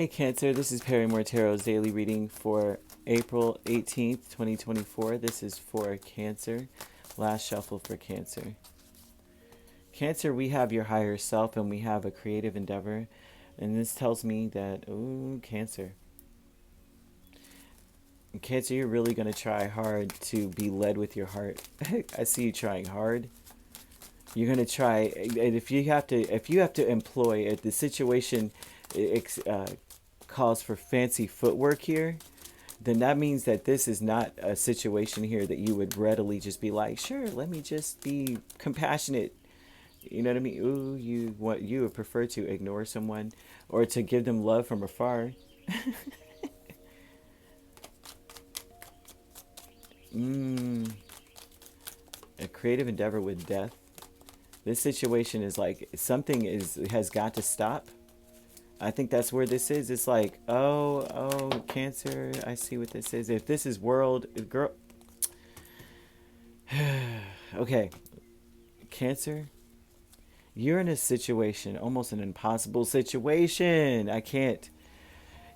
Hey Cancer, this is Perrymore Tarot's daily reading for April 18th, 2024. This is for Cancer. Last shuffle for Cancer. Cancer, we have your higher self and we have a creative endeavor. And this tells me that, ooh, Cancer. Cancer, you're really going to try hard to be led with your heart. I see you trying hard. You're going to try, and if you have to employ it, the situation calls for fancy footwork here, then that means that this is not a situation here that you would readily just be like, sure, let me just be compassionate. You know what I mean? Ooh, you would prefer to ignore someone or to give them love from afar. Mm, a creative endeavor with death. This situation is like something has got to stop. I think that's where this is. It's like, oh, Cancer. I see what this is. If this is world, girl. Okay, Cancer. You're in a situation, almost an impossible situation. I can't.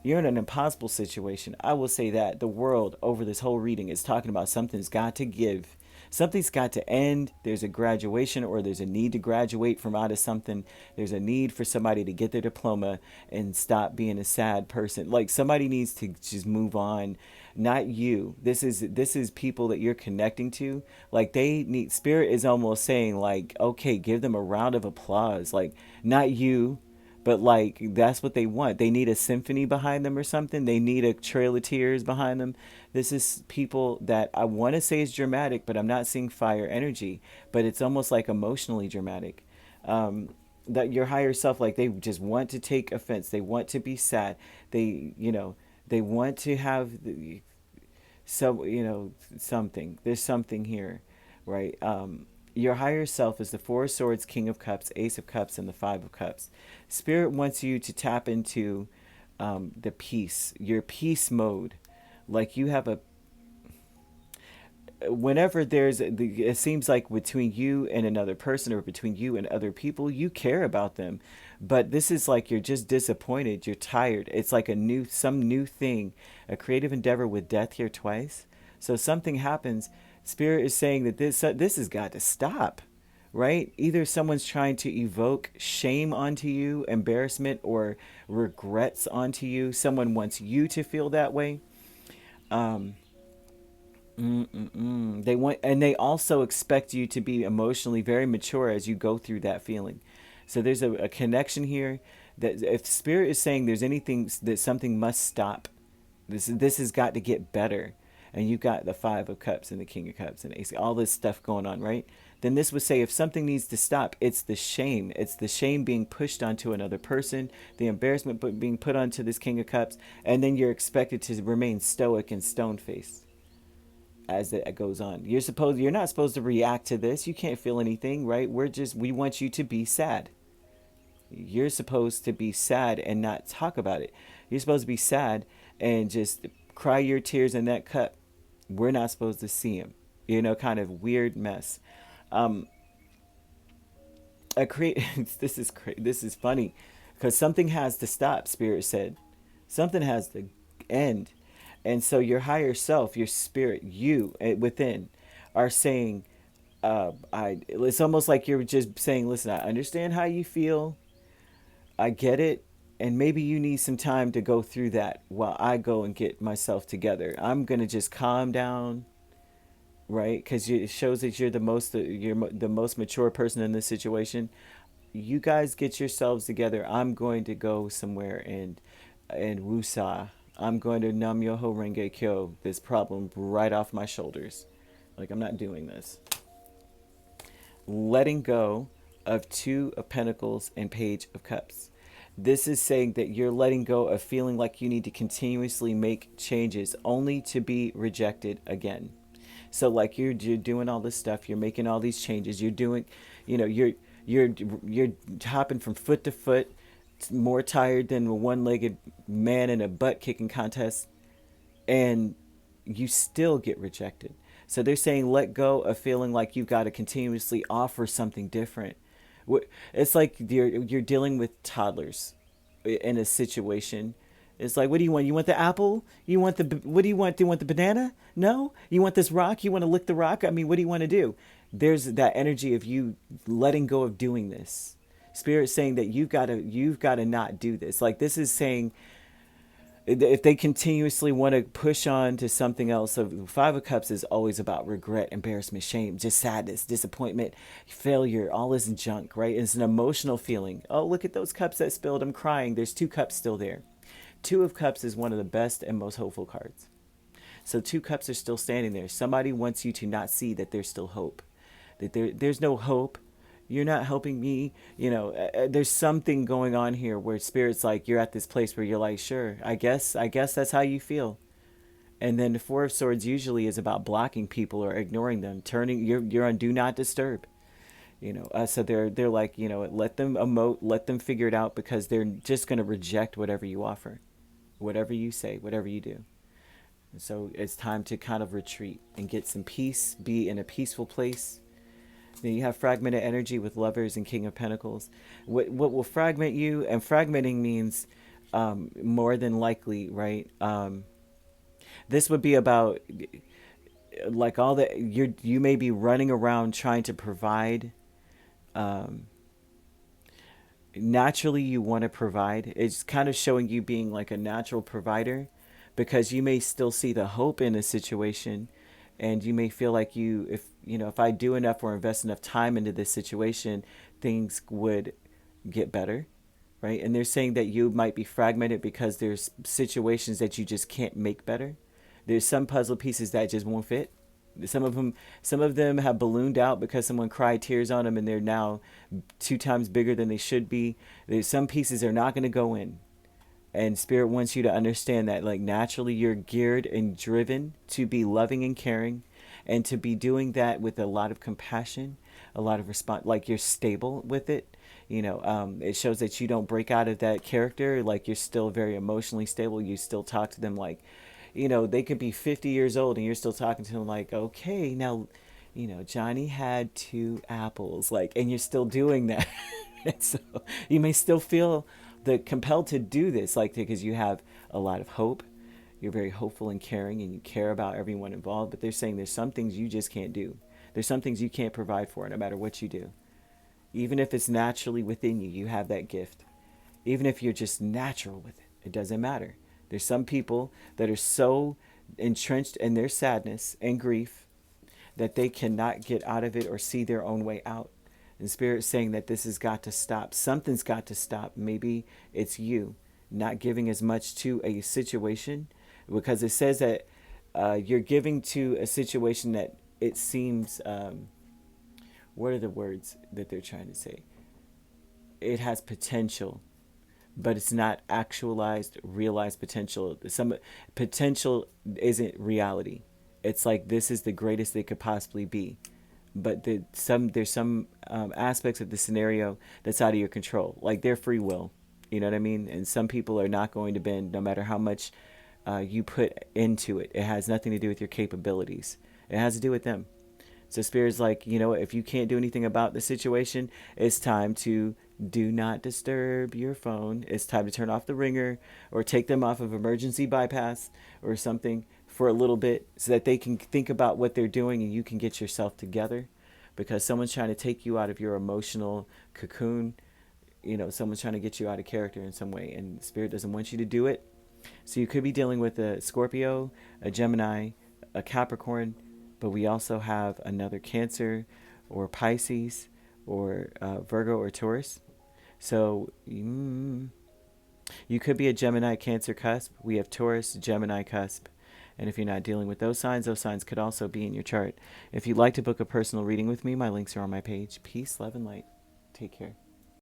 You're in an impossible situation. I will say that the world over this whole reading is talking about something's got to give. Something's got to end. There's a graduation or there's a need to graduate from out of something. There's a need for somebody to get their diploma and stop being a sad person. Like somebody needs to just move on. Not you. This is people that you're connecting to. Like they need spirit is almost saying like, okay, give them a round of applause. Like not you. But like that's what they want. They need a symphony behind them or something. They need a trail of tears behind them. This is people that I want to say is dramatic, but I'm not seeing fire energy. But it's almost like emotionally dramatic. That your higher self, like they just want to take offense. They want to be sad. They want to have something. There's something here, right? Your higher self is the Four of Swords, King of Cups, Ace of Cups, and the Five of Cups. Spirit wants you to tap into the peace, your peace mode. Like you have a, whenever it seems like between you and another person or between you and other people, you care about them. But this is like you're just disappointed, you're tired. It's like some new thing, a creative endeavor with death here twice. So something happens. Spirit is saying that this has got to stop, right? Either someone's trying to evoke shame onto you, embarrassment, or regrets onto you. Someone wants you to feel that way. Um, they want, and they also expect you to be emotionally very mature as you go through that feeling. So there's a connection here that if Spirit is saying there's anything that something must stop, this has got to get better. And you've got the Five of Cups and the King of Cups and Ace, all this stuff going on, right? Then this would say if something needs to stop, it's the shame. It's the shame being pushed onto another person, the embarrassment being put onto this King of Cups, and then you're expected to remain stoic and stone-faced as it goes on. You're not supposed to react to this. You can't feel anything, right? We want you to be sad. You're supposed to be sad and not talk about it. You're supposed to be sad and just cry your tears in that cup. We're not supposed to see him. Kind of weird mess. Um, I create. This is funny, because something has to stop. Spirit said, something has to end, and so your higher self, your spirit, you within, are saying, It's almost like you're just saying, listen, I understand how you feel. I get it. And maybe you need some time to go through that while I go and get myself together. I'm going to just calm down, right? Because it shows that you're the most mature person in this situation. You guys get yourselves together. I'm going to go somewhere and woosah. I'm going to Nam Yoho Renge Kyo this problem right off my shoulders. Like, I'm not doing this. Letting go of Two of Pentacles and Page of Cups. This is saying that you're letting go of feeling like you need to continuously make changes only to be rejected again. So like you're doing all this stuff, you're making all these changes, you're doing, you're hopping from foot to foot, more tired than a one-legged man in a butt kicking contest, and you still get rejected. So they're saying let go of feeling like you've got to continuously offer something different. It's like you're dealing with toddlers in a situation. It's like, what do you want? You want the apple? You want the, what do you want? Do you want the banana? No? You want this rock? You want to lick the rock? I mean, what do you want to do? There's that energy of you letting go of doing this. Spirit saying that you've got to not do this. Like, this is saying, if they continuously want to push on to something else. So the Five of Cups is always about regret, embarrassment, shame, just sadness, disappointment, failure, all this junk, right? It's an emotional feeling. Oh, look at those cups that spilled. I'm crying. There's two cups still there. Two of Cups is one of the best and most hopeful cards. So two cups are still standing there. Somebody wants you to not see that there's still hope. That there's no hope. You're not helping me. There's something going on here where Spirit's like, you're at this place where you're like, sure, I guess that's how you feel. And then the Four of Swords usually is about blocking people or ignoring them, turning, you're on do not disturb. So they're like, let them emote, let them figure it out, because they're just going to reject whatever you offer, whatever you say, whatever you do. And so it's time to kind of retreat and get some peace, be in a peaceful place. Then you have fragmented energy with Lovers and King of Pentacles. What will fragment you, and fragmenting means more than likely, right? This would be about like all that you may be running around trying to provide. Naturally, you want to provide. It's kind of showing you being like a natural provider, because you may still see the hope in a situation, and you may feel like if I do enough or invest enough time into this situation, things would get better, right? And they're saying that you might be fragmented because there's situations that you just can't make better. There's some puzzle pieces that just won't fit. Some of them have ballooned out because someone cried tears on them, and they're now 2 times bigger than they should be. There's some pieces are not going to go in. And Spirit wants you to understand that, like, naturally you're geared and driven to be loving and caring, and to be doing that with a lot of compassion, a lot of response, like you're stable with it. It shows that you don't break out of that character. Like, you're still very emotionally stable. You still talk to them like, they could be 50 years old and you're still talking to them like, okay, now, Johnny had 2 apples, like, and you're still doing that. And so you may still feel compelled to do this, like, because you have a lot of hope. You're very hopeful and caring, and you care about everyone involved. But they're saying there's some things you just can't do. There's some things you can't provide for, no matter what you do. Even if it's naturally within you, you have that gift. Even if you're just natural with it, it doesn't matter. There's some people that are so entrenched in their sadness and grief that they cannot get out of it or see their own way out. And Spirit's saying that this has got to stop. Something's got to stop. Maybe it's you not giving as much to a situation, because it says that you're giving to a situation that it seems, what are the words that they're trying to say? It has potential, but it's not actualized, realized potential. Some potential isn't reality. It's like, this is the greatest they could possibly be. But there's some aspects of the scenario that's out of your control, like their free will. You know what I mean? And some people are not going to bend, no matter how much you put into it. It has nothing to do with your capabilities. It has to do with them. So Spirit's like, if you can't do anything about the situation, it's time to do not disturb your phone. It's time to turn off the ringer, or take them off of emergency bypass or something for a little bit, so that they can think about what they're doing and you can get yourself together, because someone's trying to take you out of your emotional cocoon. Someone's trying to get you out of character in some way, and Spirit doesn't want you to do it. So you could be dealing with a Scorpio, a Gemini, a Capricorn, but we also have another Cancer or Pisces or Virgo or Taurus. So you could be a Gemini Cancer cusp. We have Taurus Gemini cusp. And if you're not dealing with those signs could also be in your chart. If you'd like to book a personal reading with me, my links are on my page. Peace, love, and light. Take care.